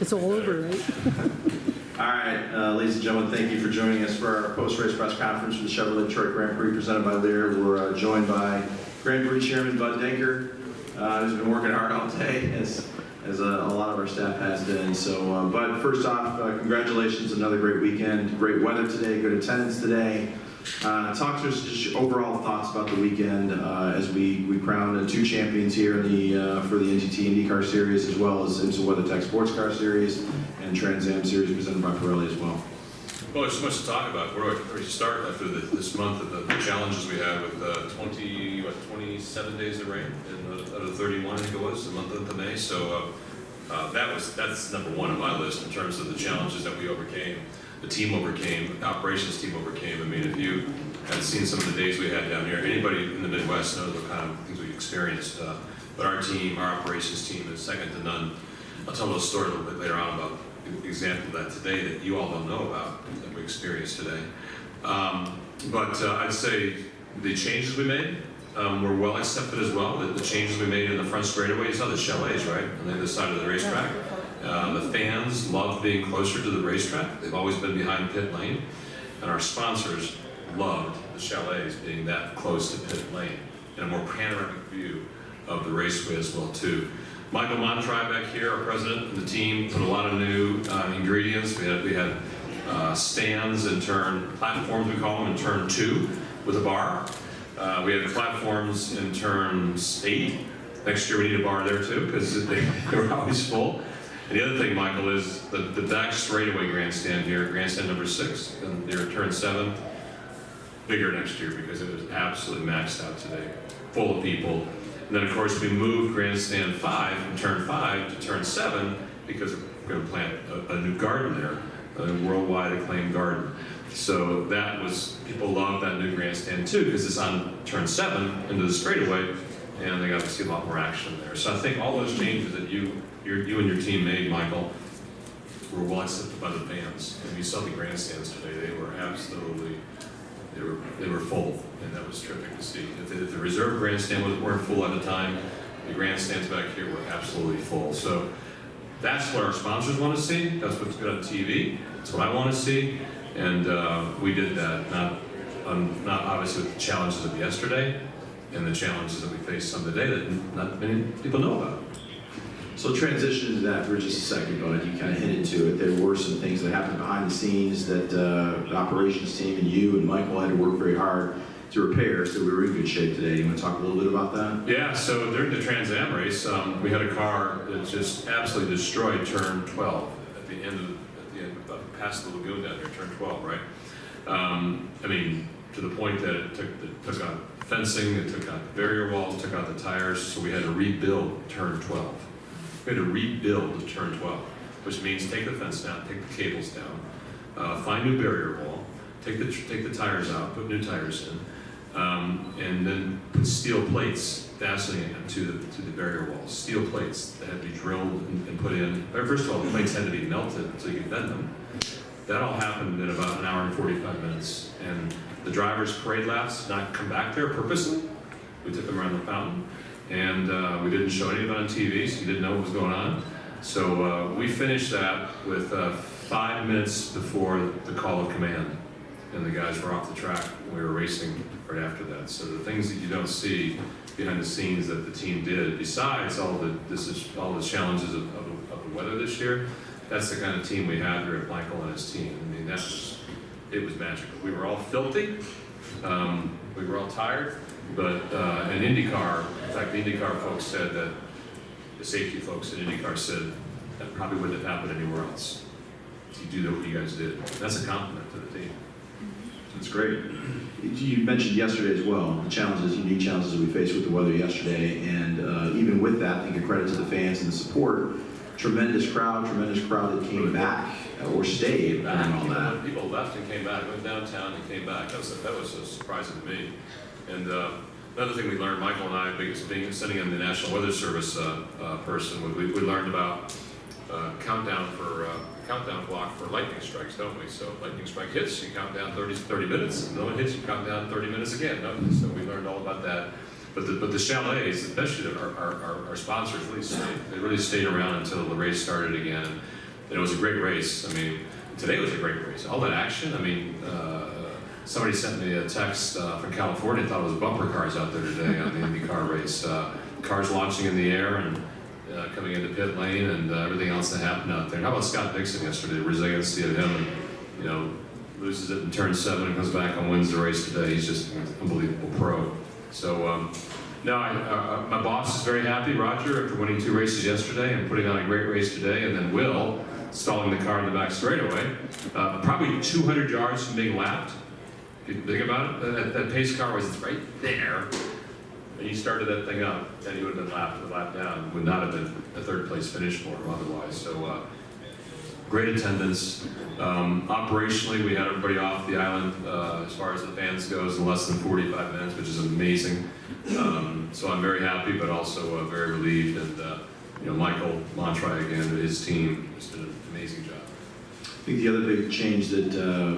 It's all over, right? All right, ladies and gentlemen, thank you for joining us for our post-race press conference for the Chevrolet Detroit Grand Prix presented by Lear. We're joined by Grand Prix Chairman Bud Denker, who's been working hard all day, as a lot of our staff has been. So, Bud, first off, congratulations, another great weekend, great weather today, good attendance today. Talk to us just your overall thoughts about the weekend as we crowned two champions here in the for the NTT IndyCar Series, as well as IMSA WeatherTech Sports Car Series and Trans Am Series presented by Pirelli as well. Well, there's so much to talk about. Where do I start after this month of the challenges we had with 27 days of rain out of 31, I think it was, the month of May. So that's number one on my list in terms of the challenges that we overcame. The team overcame, the operations team overcame. I mean, if you had seen some of the days we had down here, anybody in the Midwest knows what kind of things we experienced. But our team, our operations team is second to none. I'll tell a story a little bit later on about an example of that today that you all don't know about that we experienced today. But I'd say the changes we made were well accepted as well. The changes we made in the front straightaway, you saw the chalets, right, on the other side of the racetrack. The fans love being closer to the racetrack. They've always been behind pit lane. And our sponsors loved the chalets being that close to pit lane and a more panoramic view of the raceway as well, too. Michael Montry back here, our president, and the team put a lot of new ingredients. We had stands in platforms, we call them, in turn 2 with a bar. We had platforms in turns 8. Next year we need a bar there too, because they were always full. And the other thing, Michael, is the back straightaway grandstand here, grandstand number 6, and near turn 7, bigger next year because it was absolutely maxed out today, full of people. And then, of course, we moved grandstand 5 from turn 5 to turn 7 because we're going to plant a new garden there, a worldwide acclaimed garden. So that was, people loved that new grandstand too because it's on turn 7 into the straightaway, and they got to see a lot more action there. So I think all those changes that you and your team made, Michael, were well accepted by the fans. And you saw the grandstands today; they were absolutely, they were full, and that was terrific to see. If the reserve grandstand weren't full at the time, the grandstands back here were absolutely full. So that's what our sponsors want to see. That's what's good on TV. That's what I want to see, and we did that. Not obviously with the challenges of yesterday and the challenges that we faced some today that not many people know about. So transition into that for just a second, Bud. You kind of hinted to it. There were some things that happened behind the scenes that the operations team and you and Michael had to work very hard to repair, so we were in good shape today. You want to talk a little bit about that? Yeah, so during the Trans Am race, we had a car that just absolutely destroyed turn 12 at the end past the lagoon down here, turn 12, right? I mean, to the point that it took out fencing, it took out the barrier walls, took out the tires, so we had to rebuild turn 12. We had to rebuild turn 12, which means take the fence down, take the cables down, find new barrier wall, take the tires out, put new tires in, and then put steel plates fastening to the barrier walls. Steel plates that had to be drilled and put in. First of all, the plates had to be melted so you could bend them. That all happened in about an hour and 45 minutes. And the driver's parade laps did not come back there purposely. We took them around the fountain. And we didn't show any of it on TV, so you didn't know what was going on. So we finished that with 5 minutes before the call of command. And the guys were off the track, and we were racing right after that. So the things that you don't see behind the scenes that the team did, besides all the challenges of the weather this year, that's the kind of team we had here at Michael and his team. I mean, it was magical. We were all filthy, we were all tired, but in IndyCar, in fact, the IndyCar folks said that, the safety folks at IndyCar said that probably wouldn't have happened anywhere else. You do what you guys did. That's a compliment to the team. That's great. You mentioned yesterday as well, the challenges, unique challenges that we faced with the weather yesterday, and even with that, I think a credit to the fans and the support. Tremendous crowd that came back or stayed during all that. People left and came back, went downtown and came back. That was surprising to me. And another thing we learned, Michael and I, sitting in the National Weather Service person, we learned about countdown clock for lightning strikes, don't we? So lightning strike hits, you count down 30 minutes. If no one hits, you count down 30 minutes again. Don't you? So we learned all about that. But the chalets, especially our sponsors, really stayed. They really stayed around until the race started again. And it was a great race. I mean, today was a great race. All that action. I mean, somebody sent me a text from California. Thought it was bumper cars out there today on the IndyCar race. Cars launching in the air and coming into pit lane and everything else that happened out there. And how about Scott Dixon yesterday? The resiliency of him, and loses it in turn 7 and comes back and wins the race today. He's just an unbelievable pro. So, no, my boss is very happy, Roger, after winning 2 races yesterday and putting on a great race today, and then Will stalling the car in the back straightaway, probably 200 yards from being lapped. If you think about it, that pace car was right there, and he started that thing up, and he would have been lapped down. Would not have been a 3rd place finish for him otherwise. So, great attendance. Operationally, we had everybody off the island as far as the fans goes in less than 45 minutes, which is amazing. So I'm very happy, but also very relieved. And Michael Montry again and his team just did an amazing job. I think the other big change that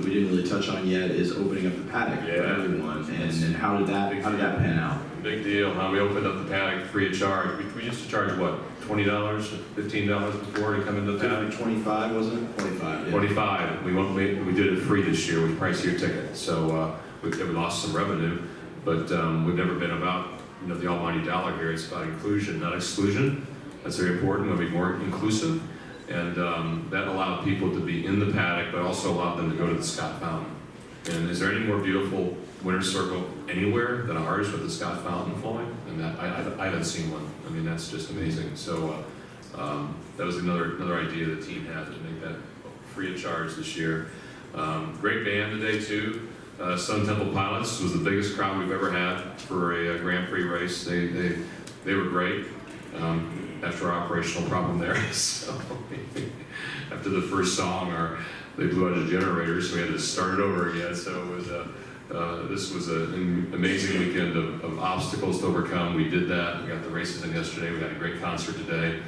we didn't really touch on yet is opening up the paddock for everyone. And how did that pan out? Big deal. We opened up the paddock free of charge. We used to charge what, $20, $15 before to come into the paddock? 25, wasn't it? 25. Yeah. 25. We did it free this year with pricier ticket. So we lost some revenue, but we've never been about the almighty dollar here. It's about inclusion, not exclusion. That's very important. We'll be more inclusive, and that allowed people to be in the paddock, but also allowed them to go to the Scott Fountain. And is there any more beautiful winner's circle anywhere than ours with the Scott Fountain flowing? And that I haven't seen one. I mean, that's just amazing. So that was another idea the team had to make that free of charge this year. Great band today too. Sun Temple Pilots was the biggest crowd we've ever had for a Grand Prix race. They were great. After our operational problem there, so after the first song, they blew out the generator, so we had to start it over again. So it was this was an amazing weekend of obstacles to overcome. We did that. We got the races in yesterday. We got a great concert today,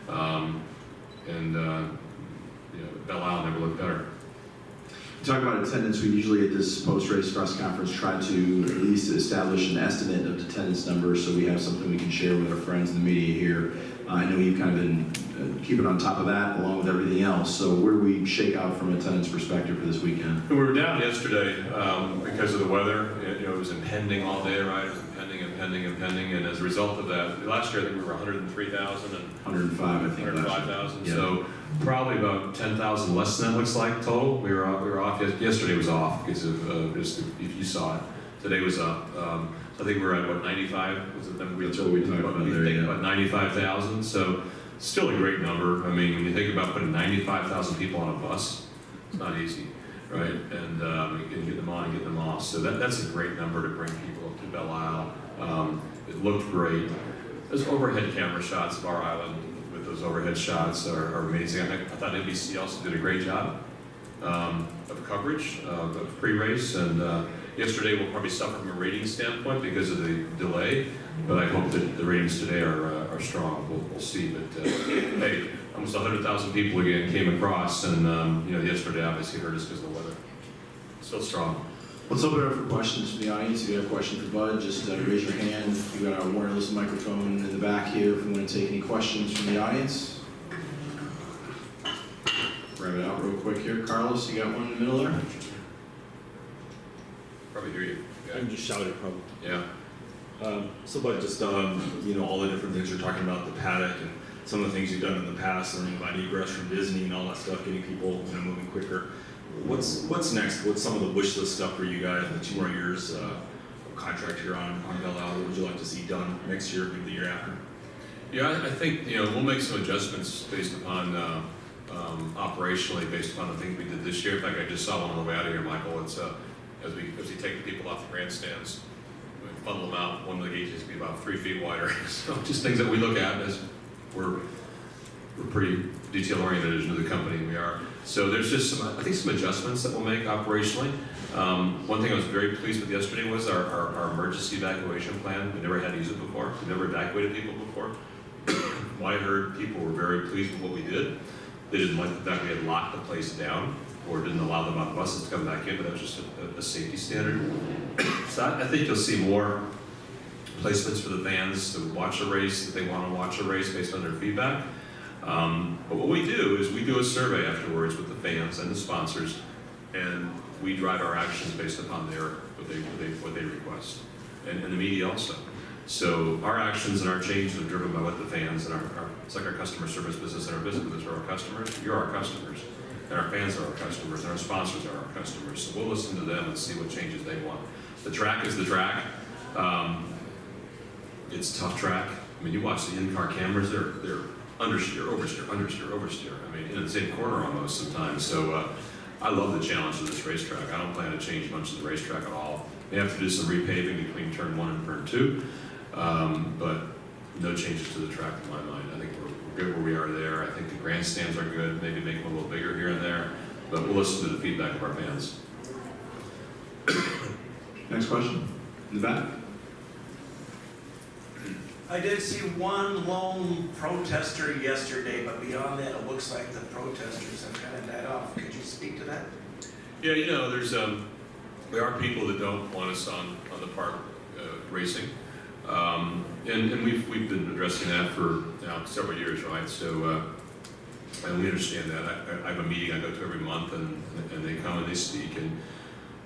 Belle Isle never looked better. Talk about attendance. We usually at this post-race press conference try to at least establish an estimate of attendance numbers so we have something we can share with our friends in the media here. I know you've kind of been keeping on top of that along with everything else. So where do we shake out from an attendance perspective for this weekend? We were down yesterday because of the weather. It was impending all day, right? It was impending, and as a result of that, last year I think we were 103,000 and 105, I think. 105,000. Yeah. So probably about 10,000 less than that looks like total. We were off. Yesterday was off because of just if you saw it. Today was up. I think we're at what 95. Was it? That's what we talked about there. Yeah. About 95,000. So still a great number. I mean, when you think about putting 95,000 people on a bus, it's not easy, right? And you can get them on and get them off. So that's a great number to bring people up to Belle Isle. It looked great. Those overhead camera shots of our island with those overhead shots are amazing. I thought NBC also did a great job of coverage of pre-race, and yesterday we'll probably suffer from a rating standpoint because of the delay, but I hope that the ratings today are strong. We'll see, but hey, almost 100,000 people again came across, and yesterday obviously hurt us because of the weather. Still strong. Let's open it up for questions from the audience. If you have a question for Bud, just raise your hand. We've got our wireless microphone in the back here if we want to take any questions from the audience. Grab it out real quick here. Carlos, you got one in the middle there? Probably hear you. I can just shout it probably. Yeah. So, but just all the different things you're talking about, the paddock and some of the things you've done in the past, learning about egress from Disney and all that stuff, getting people moving quicker. What's next? What's some of the wish list stuff for you guys? The 2 more years of contract here on Belle Isle. What would you like to see done next year, maybe the year after? Yeah, I think we'll make some adjustments based upon operationally based upon the things we did this year. In fact, I just saw one on the way out of here, Michael. It's as we take the people off the grandstands, we funnel them out. One of the gauges will be about 3 feet wider. So just things that we look at as we're pretty detail oriented as the company we are. So there's just some adjustments that we'll make operationally. One thing I was very pleased with yesterday was our emergency evacuation plan. We never had to use it before. We never evacuated people before. What I heard, people were very pleased with what we did. They didn't like the fact we had locked the place down or didn't allow them on buses to come back in, but that was just a safety standard. So I think you'll see more placements for the fans to watch a race, that they want to watch a race based on their feedback. But what we do is we do a survey afterwards with the fans and the sponsors, and we drive our actions based upon what they request, and the media also. So our actions and our changes are driven by what the fans and it's like our customer service business and our business because we're our customers. You're our customers, and our fans are our customers, and our sponsors are our customers. So we'll listen to them and see what changes they want. The track is the track. It's a tough track. I mean, you watch the in-car cameras; they're understeer, oversteer, understeer, oversteer. I mean, in the same corner almost sometimes. So I love the challenge of this racetrack. I don't plan to change much of the racetrack at all. We have to do some repaving between turn 1 and turn 2, but no changes to the track in my mind. I think we're good where we are there. I think the grandstands are good. Maybe make them a little bigger here and there, but we'll listen to the feedback of our fans. Next question, in the back. I did see one lone protester yesterday, but beyond that, it looks like the protesters have kind of died off. Could you speak to that? Yeah, you know, there are people that don't want us on the park racing, and we've been addressing that for now several years, right? So, and we understand that. I have a meeting I go to every month, and they come and they speak.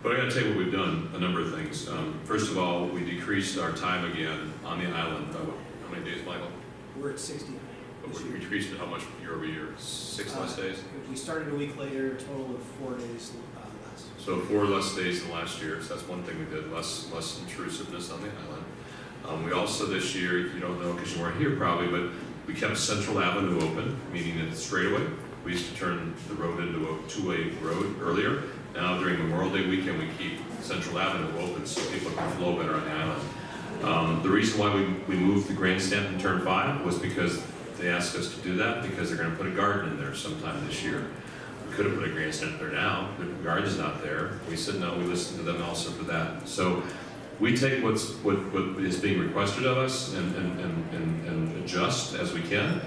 But I got to tell you what we've done. A number of things. First of all, we decreased our time again on the island. How many days, Michael? We're at 60. But we decreased it how much year over year? 6 less days. We started a week later, a total of 4 days less. So 4 less days than last year. So that's one thing we did. Less intrusiveness on the island. We also this year, you don't know because you weren't here probably, but we kept Central Avenue open, meaning it's straightaway. We used to turn the road into a 2-way road earlier. Now during Memorial Day weekend, we keep Central Avenue open so people can flow better on the island. The reason why we moved the grandstand in turn 5 was because they asked us to do that because they're going to put a garden in there sometime this year. We could have put a grandstand there now. The garden's not there. We said no. We listened to them also for that. So we take what is being requested of us and adjust as we can.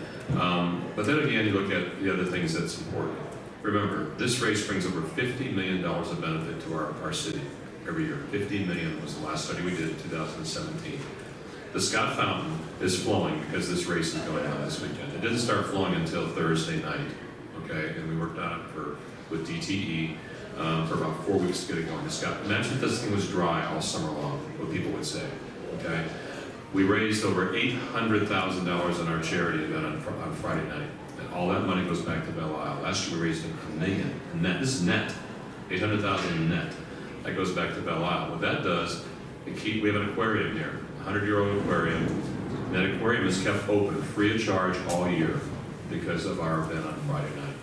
But then again, you look at the other things that's important. Remember, this race brings over $50 million of benefit to our city every year. $50 million was the last study we did in 2017. The Scott Fountain is flowing because this race is going on this weekend. It didn't start flowing until Thursday night, okay? And we worked on it with DTE for about 4 weeks to get it going. Scott, imagine if this thing was dry all summer long, what people would say, okay? We raised over $800,000 in our charity event on Friday night. And all that money goes back to Belle Isle. Last year we raised $1 million net. This is net, $800,000 net. That goes back to Belle Isle. What that does, we have an aquarium here, a 100-year-old aquarium. And that aquarium is kept open, free of charge all year because of our event on Friday night.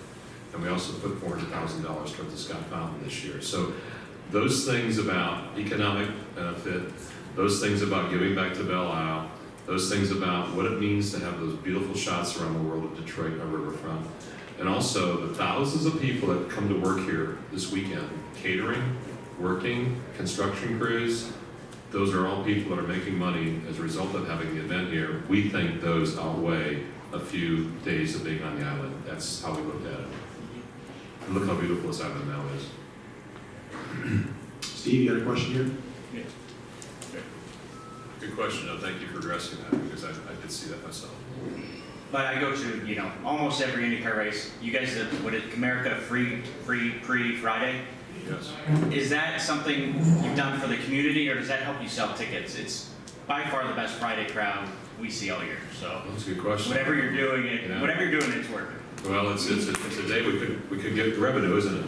And we also put $400,000 towards the Scott Fountain this year. So those things about economic benefit, those things about giving back to Belle Isle, those things about what it means to have those beautiful shots around the world of Detroit and our riverfront, and also the thousands of people that come to work here this weekend, catering, working, construction crews, those are all people that are making money as a result of having the event here. We think those outweigh a few days of being on the island. That's how we looked at it. And look how beautiful this island now is. Steve, you got a question here? Yeah. Okay. Good question. No, thank you for addressing that because I did see that myself. But I go to, almost every IndyCar race. You guys have, Comerica free Friday? Yes. Is that something you've done for the community, or does that help you sell tickets? It's by far the best Friday crowd we see all year. So That's a good question. whatever you're doing, it's working. Well, it's a day we could get revenue, isn't it?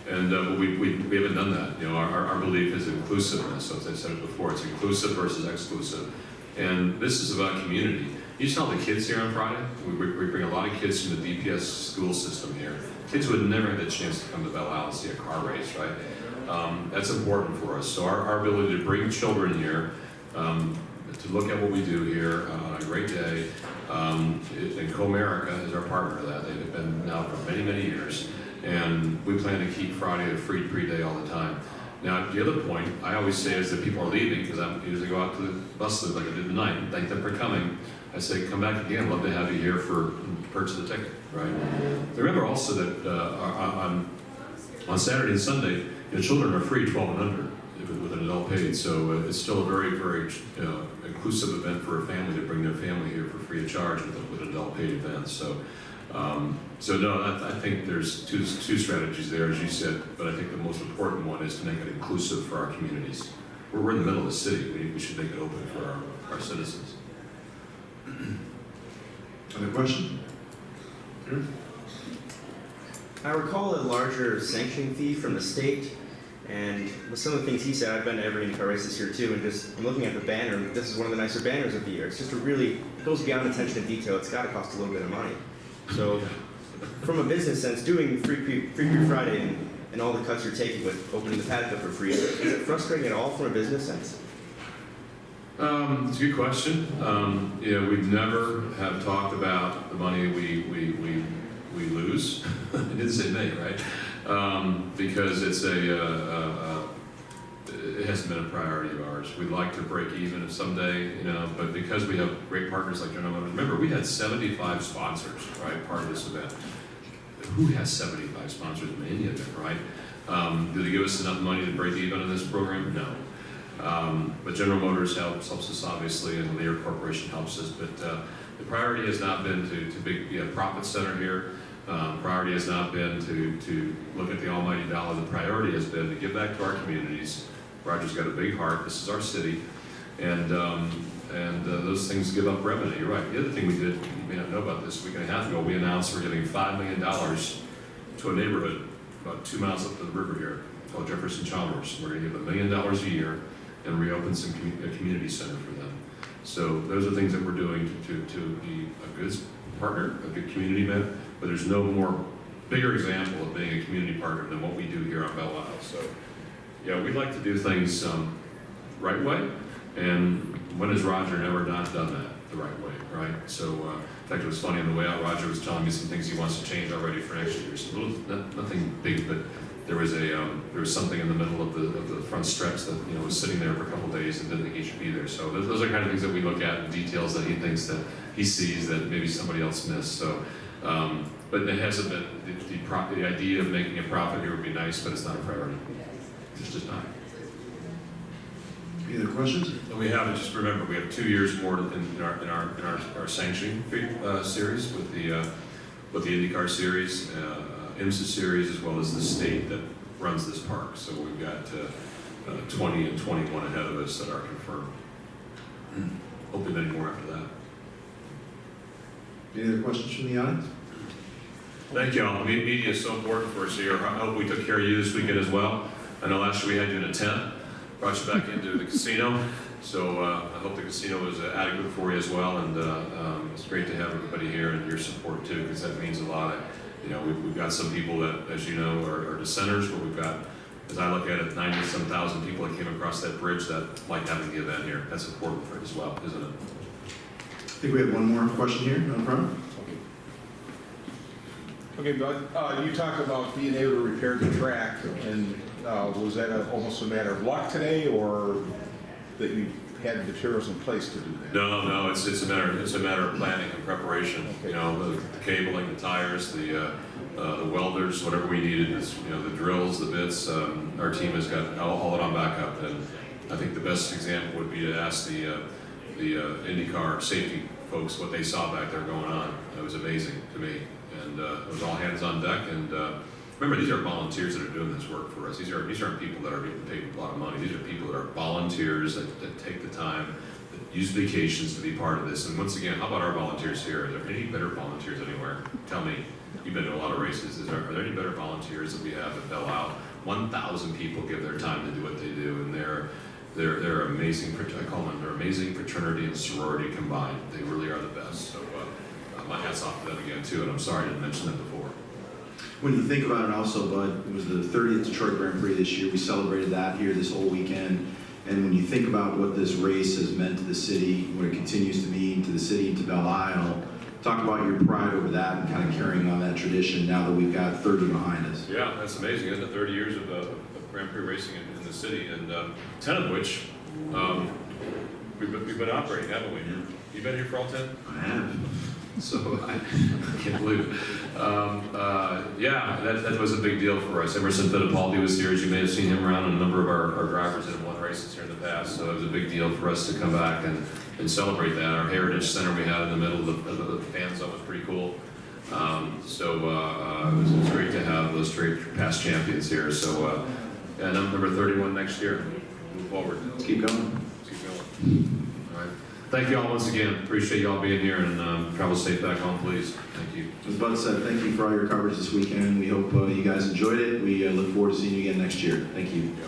and we haven't done that. Our belief is inclusiveness. So as I said before, it's inclusive versus exclusive, and this is about community. You saw the kids here on Friday. We bring a lot of kids from the DPS school system here. Kids would never have the chance to come to Belle Isle and see a car race, right? That's important for us. So our ability to bring children here, to look at what we do here on a great day, and Comerica is our partner to that. They've been now for many, many years. And we plan to keep Friday a free pre-day all the time. Now, the other point I always say is that people are leaving, because I usually go out to the bus loop like I did tonight, and thank them for coming. I say, come back again, love to have you here for purchase the ticket, right? Remember also that on Saturday and Sunday, children are free 12 and under with an adult paid, so it's still a very, very inclusive event for a family to bring their family here for free of charge with an adult paid events. So no, I think there's two strategies there, as you said, but I think the most important one is to make it inclusive for our communities. We're in the middle of the city. We should make it open for our citizens. Other question? I recall a larger sanction fee from the state, and with some of the things he said, I've been to every IndyCar race this year too, and I'm looking at the banner, and this is one of the nicer banners of the year. It's just it goes beyond attention to detail. It's got to cost a little bit of money. So, from a business sense, doing Free Beer Friday and all the cuts you're taking with opening the paddock up for free, is it frustrating at all from a business sense? It's a good question. We've never have talked about the money we lose. I didn't say make, right? Because it's it hasn't been a priority of ours. We'd like to break even someday, but because we have great partners like General Motors. Remember, we had 75 sponsors, right? Part of this event. Who has 75 sponsors in any event, right? Do they give us enough money to break even in this program? No. But General Motors helps us obviously, and Lear Corporation helps us. But the priority has not been to be a profit center here. Priority has not been to look at the almighty dollar. The priority has been to give back to our communities. Roger's got a big heart. This is our city, and those things give up revenue. You're right. The other thing we did, you may not know about this, a week and a half ago, we announced we're giving $5 million to a neighborhood about 2 miles up the river here called Jefferson Chalmers. We're going to give $1 million a year and reopen a community center for them. So those are things that we're doing to be a good partner, a good community man. But there's no more bigger example of being a community partner than what we do here on Belle Isle. So yeah, we'd like to do things right way. And when has Roger never not done that the right way, right? So in fact, it was funny on the way out, Roger was telling me some things he wants to change already for next year. So nothing big, but there was something in the middle of the front stretch that was sitting there for a couple of days and didn't think he should be there. So those are kind of things that we look at, and details that he thinks that he sees that maybe somebody else missed. So, but it hasn't been the idea of making a profit here would be nice, but it's not a priority. It's just not. Any other questions? And we have, just remember, we have 2 years more in our sanctioning series with the IndyCar series, IMSA series, as well as the state that runs this park. So we've got 20 and 21 ahead of us that are confirmed. Hopefully many more after that. Any other questions from the audience? Thank you all. Media is so important for us here. I hope we took care of you this weekend as well. I know last year we had you in a tent, brought you back into the casino. So I hope the casino was adequate for you as well. And it's great to have everybody here and your support too, because that means a lot. We've got some people that, as you know, are dissenters, but we've got, as I look at it, 90-some thousand people that came across that bridge that like having the event here. That's important for it as well, isn't it? I think we have one more question here, no problem. Okay, Bud, you talked about being able to repair the track, and was that almost a matter of luck today, or that you had materials in place to do that? No, it's a matter of planning and preparation. Okay. The cabling, the tires, the welders, whatever we needed. The drills, the bits. Our team has got all it on backup, and I think the best example would be to ask the IndyCar safety folks what they saw back there going on. It was amazing to me, and it was all hands on deck. And remember, these are volunteers that are doing this work for us. These aren't people that are getting paid a lot of money. These are people that are volunteers that take the time, that use vacations to be part of this. And once again, how about our volunteers here? Are there any better volunteers anywhere? Tell me. You've been to a lot of races. Are there any better volunteers that we have at Belle Isle? 1,000 people give their time to do what they do, and they're amazing. I call them, they're amazing fraternity and sorority combined. They really are the best. So my hat's off to them again too. And I'm sorry I didn't mention that before. When you think about it also, Bud, it was the 30th Detroit Grand Prix this year. We celebrated that here this whole weekend. And when you think about what this race has meant to the city, what it continues to mean to the city and to Belle Isle, talk about your pride over that and kind of carrying on that tradition now that we've got 30 behind us. Yeah, that's amazing, isn't it? 30 years of Grand Prix racing in the city, and 10 of which we've been operating, haven't we? You been here for all 10? I have. So I can't believe it. Yeah, that was a big deal for us. Emerson Fittipaldi was here, as you may have seen him around, and a number of our drivers that have won races here in the past. So it was a big deal for us to come back and and celebrate that. Our Heritage Center we had in the middle of the fan zone was pretty cool. It was great to have those three past champions here. So, yeah, number 31 next year. Move forward. Let's keep going. Let's keep going. All right. Thank you all once again. Appreciate you all being here, and travel safe back home, please. Thank you. As Bud said, thank you for all your coverage this weekend. We hope you guys enjoyed it. We look forward to seeing you again next year. Thank you. Yeah.